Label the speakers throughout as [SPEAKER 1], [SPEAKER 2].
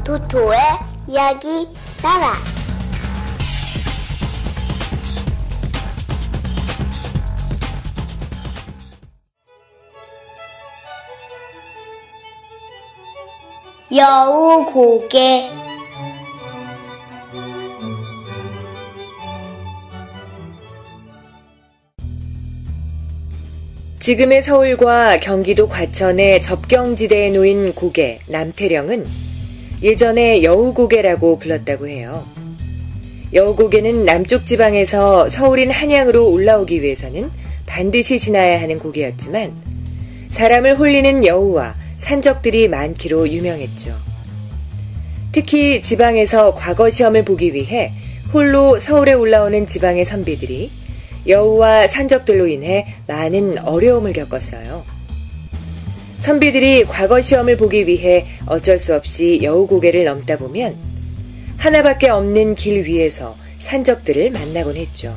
[SPEAKER 1] 도토의 이야기 나라. 여우고개.
[SPEAKER 2] 지금의 서울과 경기도 과천의 접경지대에 놓인 고개 남태령은 예전에 여우고개라고 불렀다고 해요. 여우고개는 남쪽 지방에서 서울인 한양으로 올라오기 위해서는 반드시 지나야 하는 고개였지만 사람을 홀리는 여우와 산적들이 많기로 유명했죠. 특히 지방에서 과거 시험을 보기 위해 홀로 서울에 올라오는 지방의 선비들이 여우와 산적들로 인해 많은 어려움을 겪었어요. 선비들이 과거 시험을 보기 위해 어쩔 수 없이 여우고개를 넘다 보면 하나밖에 없는 길 위에서 산적들을 만나곤 했죠.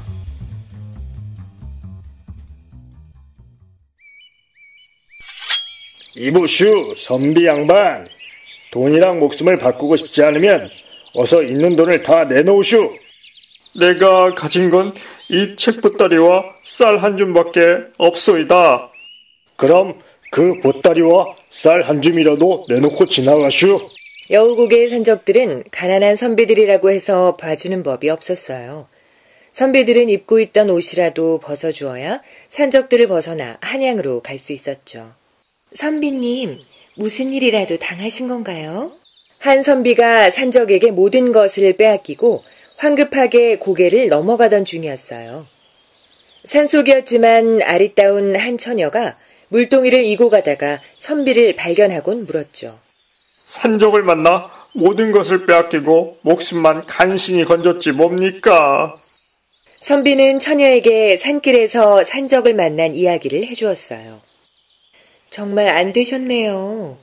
[SPEAKER 3] 이보슈, 선비 양반. 돈이랑 목숨을 바꾸고 싶지 않으면 어서 있는 돈을 다 내놓으슈.
[SPEAKER 4] 내가 가진 건 이 책보따리와 쌀 한 줌밖에 없소이다.
[SPEAKER 3] 그럼 그 보따리와 쌀 한 줌이라도 내놓고 지나가슈.
[SPEAKER 2] 여우고개의 산적들은 가난한 선비들이라고 해서 봐주는 법이 없었어요. 선비들은 입고 있던 옷이라도 벗어주어야 산적들을 벗어나 한양으로 갈 수 있었죠. 선비님, 무슨 일이라도 당하신 건가요? 한 선비가 산적에게 모든 것을 빼앗기고 황급하게 고개를 넘어가던 중이었어요. 산속이었지만 아리따운 한 처녀가 물동이를 이고 가다가 선비를 발견하곤 물었죠.
[SPEAKER 4] 산적을 만나 모든 것을 빼앗기고 목숨만 간신히 건졌지 뭡니까?
[SPEAKER 2] 선비는 처녀에게 산길에서 산적을 만난 이야기를 해주었어요. 정말 안 되셨네요.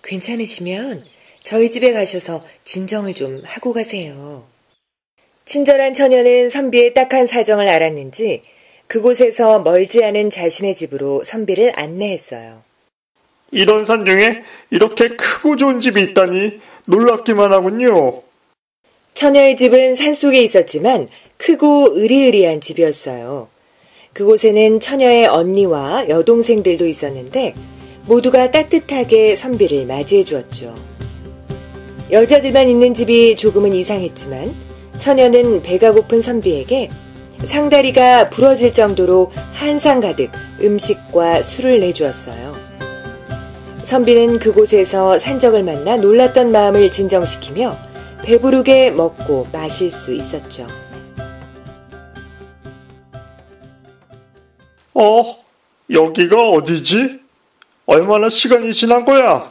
[SPEAKER 2] 괜찮으시면 저희 집에 가셔서 진정을 좀 하고 가세요. 친절한 처녀는 선비의 딱한 사정을 알았는지 그곳에서 멀지 않은 자신의 집으로 선비를 안내했어요.
[SPEAKER 4] 이런 산 중에 이렇게 크고 좋은 집이 있다니 놀랍기만 하군요.
[SPEAKER 2] 처녀의 집은 산속에 있었지만 크고 으리으리한 집이었어요. 그곳에는 처녀의 언니와 여동생들도 있었는데 모두가 따뜻하게 선비를 맞이해 주었죠. 여자들만 있는 집이 조금은 이상했지만 처녀는 배가 고픈 선비에게 상다리가 부러질 정도로 한상 가득 음식과 술을 내주었어요. 선비는 그곳에서 산적을 만나 놀랐던 마음을 진정시키며 배부르게 먹고 마실 수 있었죠.
[SPEAKER 4] 여기가 어디지? 얼마나 시간이 지난 거야?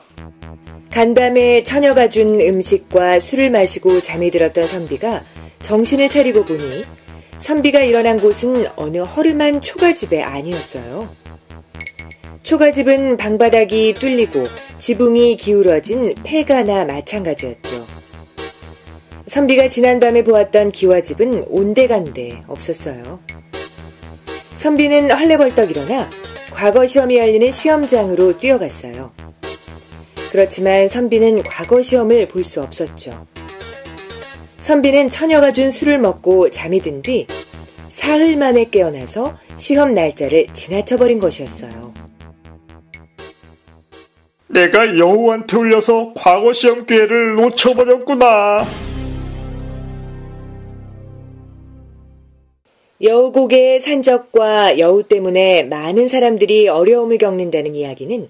[SPEAKER 2] 간밤에 처녀가 준 음식과 술을 마시고 잠이 들었던 선비가 정신을 차리고 보니 선비가 일어난 곳은 어느 허름한 초가집이 아니었어요. 초가집은 방바닥이 뚫리고 지붕이 기울어진 폐가나 마찬가지였죠. 선비가 지난밤에 보았던 기와집은 온데간데 없었어요. 선비는 헐레벌떡 일어나 과거 시험이 열리는 시험장으로 뛰어갔어요. 그렇지만 선비는 과거 시험을 볼 수 없었죠. 선비는 처녀가 준 술을 먹고 잠이 든 뒤 사흘 만에 깨어나서 시험 날짜를 지나쳐버린 것이었어요.
[SPEAKER 4] 내가 여우한테 울려서 과거 시험 기회를 놓쳐버렸구나.
[SPEAKER 2] 여우고개의 산적과 여우 때문에 많은 사람들이 어려움을 겪는다는 이야기는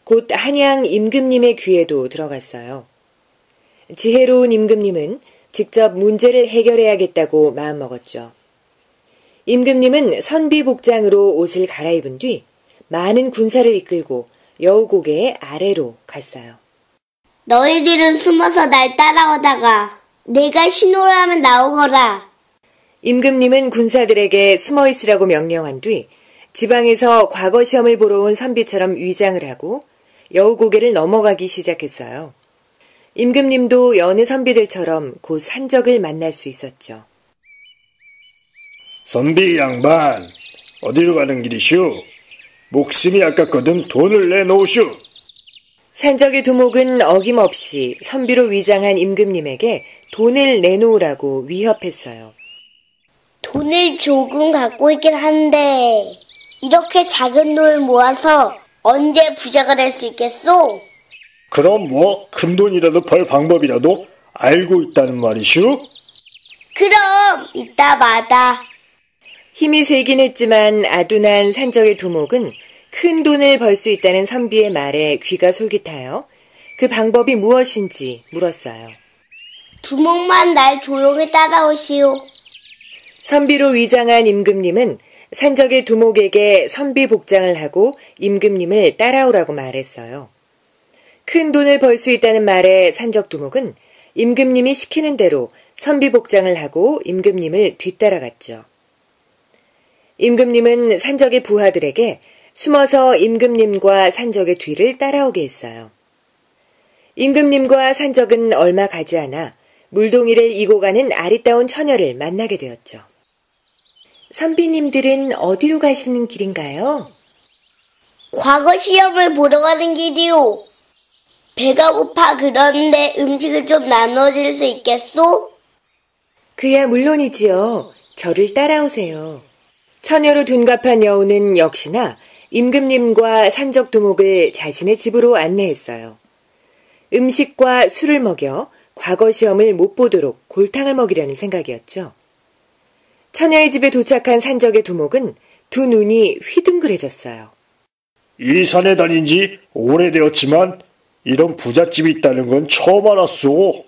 [SPEAKER 2] 곧 한양 임금님의 귀에도 들어갔어요. 지혜로운 임금님은 직접 문제를 해결해야겠다고 마음먹었죠. 임금님은 선비 복장으로 옷을 갈아입은 뒤 많은 군사를 이끌고 여우고개의 아래로 갔어요.
[SPEAKER 1] 너희들은 숨어서 날 따라오다가 내가 신호를 하면 나오거라.
[SPEAKER 2] 임금님은 군사들에게 숨어 있으라고 명령한 뒤 지방에서 과거 시험을 보러 온 선비처럼 위장을 하고 여우고개를 넘어가기 시작했어요. 임금님도 여느 선비들처럼 곧 산적을 만날 수 있었죠.
[SPEAKER 3] 선비 양반, 어디로 가는 길이시오? 목숨이 아깝거든 돈을 내놓으시오.
[SPEAKER 2] 산적의 두목은 어김없이 선비로 위장한 임금님에게 돈을 내놓으라고 위협했어요.
[SPEAKER 1] 돈을 조금 갖고 있긴 한데 이렇게 작은 돈을 모아서 언제 부자가 될 수 있겠소?
[SPEAKER 3] 그럼 뭐 큰 돈이라도 벌 방법이라도 알고 있다는 말이슈?
[SPEAKER 1] 그럼 이따 마다.
[SPEAKER 2] 힘이 세긴 했지만 아둔한 산적의 두목은 큰 돈을 벌 수 있다는 선비의 말에 귀가 솔깃하여 그 방법이 무엇인지 물었어요.
[SPEAKER 1] 두목만 날 조용히 따라오시오.
[SPEAKER 2] 선비로 위장한 임금님은 산적의 두목에게 선비 복장을 하고 임금님을 따라오라고 말했어요. 큰 돈을 벌 수 있다는 말에 산적 두목은 임금님이 시키는 대로 선비 복장을 하고 임금님을 뒤따라갔죠. 임금님은 산적의 부하들에게 숨어서 임금님과 산적의 뒤를 따라오게 했어요. 임금님과 산적은 얼마 가지 않아 물동이를 이고 가는 아리따운 처녀를 만나게 되었죠. 선비님들은 어디로 가시는 길인가요?
[SPEAKER 1] 과거 시험을 보러 가는 길이오. 배가 고파 그런데 음식을 좀 나눠줄 수 있겠소?
[SPEAKER 2] 그야 물론이지요. 저를 따라오세요. 처녀로 둔갑한 여우는 역시나 임금님과 산적 두목을 자신의 집으로 안내했어요. 음식과 술을 먹여 과거 시험을 못 보도록 골탕을 먹이려는 생각이었죠. 처녀의 집에 도착한 산적의 두목은 두 눈이 휘둥그레졌어요.
[SPEAKER 3] 이 산에 다닌 지 오래되었지만 이런 부잣집이 있다는 건 처음 알았소.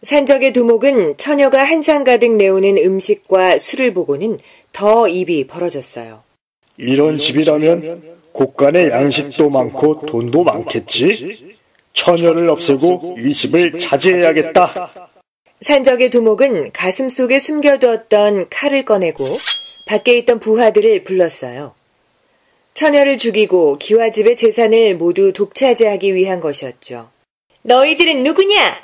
[SPEAKER 2] 산적의 두목은 처녀가 한상 가득 내오는 음식과 술을 보고는 더 입이 벌어졌어요.
[SPEAKER 3] 이런 집이라면 곳간에 양식도 많고 돈도 많겠지? 처녀를 없애고 이 집을 차지해야겠다.
[SPEAKER 2] 산적의 두목은 가슴속에 숨겨두었던 칼을 꺼내고 밖에 있던 부하들을 불렀어요. 처녀를 죽이고 기와집의 재산을 모두 독차지하기 위한 것이었죠. 너희들은 누구냐?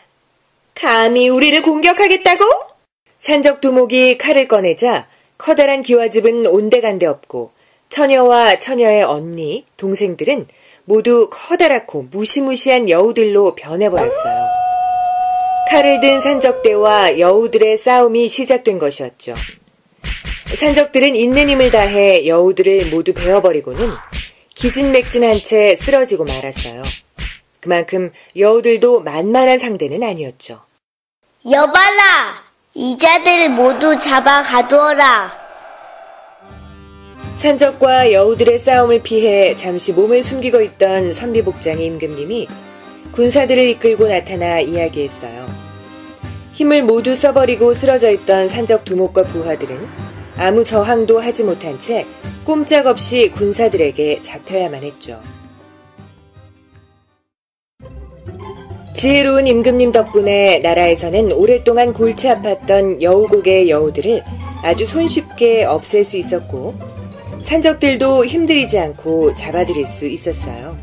[SPEAKER 2] 감히 우리를 공격하겠다고? 산적 두목이 칼을 꺼내자 커다란 기와집은 온데간데 없고 처녀와 처녀의 언니, 동생들은 모두 커다랗고 무시무시한 여우들로 변해버렸어요. 칼을 든 산적대와 여우들의 싸움이 시작된 것이었죠. 산적들은 있는 힘을 다해 여우들을 모두 베어버리고는 기진맥진한 채 쓰러지고 말았어요. 그만큼 여우들도 만만한 상대는 아니었죠.
[SPEAKER 1] 여봐라! 이자들을 모두 잡아 가두어라.
[SPEAKER 2] 산적과 여우들의 싸움을 피해 잠시 몸을 숨기고 있던 선비복장의 임금님이 군사들을 이끌고 나타나 이야기했어요. 힘을 모두 써버리고 쓰러져 있던 산적 두목과 부하들은 아무 저항도 하지 못한 채 꼼짝없이 군사들에게 잡혀야만 했죠. 지혜로운 임금님 덕분에 나라에서는 오랫동안 골치 아팠던 여우고개의 여우들을 아주 손쉽게 없앨 수 있었고 산적들도 힘들이지 않고 잡아들일 수 있었어요.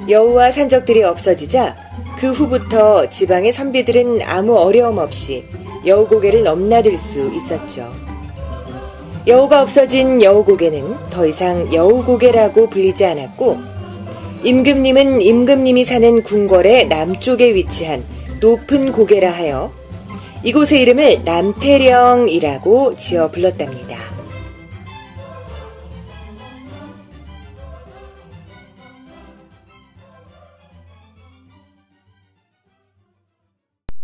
[SPEAKER 2] 여우와 산적들이 없어지자 그 후부터 지방의 선비들은 아무 어려움 없이 여우고개를 넘나들 수 있었죠. 여우가 없어진 여우고개는 더 이상 여우고개라고 불리지 않았고 임금님은 임금님이 사는 궁궐의 남쪽에 위치한 높은 고개라 하여 이곳의 이름을 남태령이라고 지어 불렀답니다.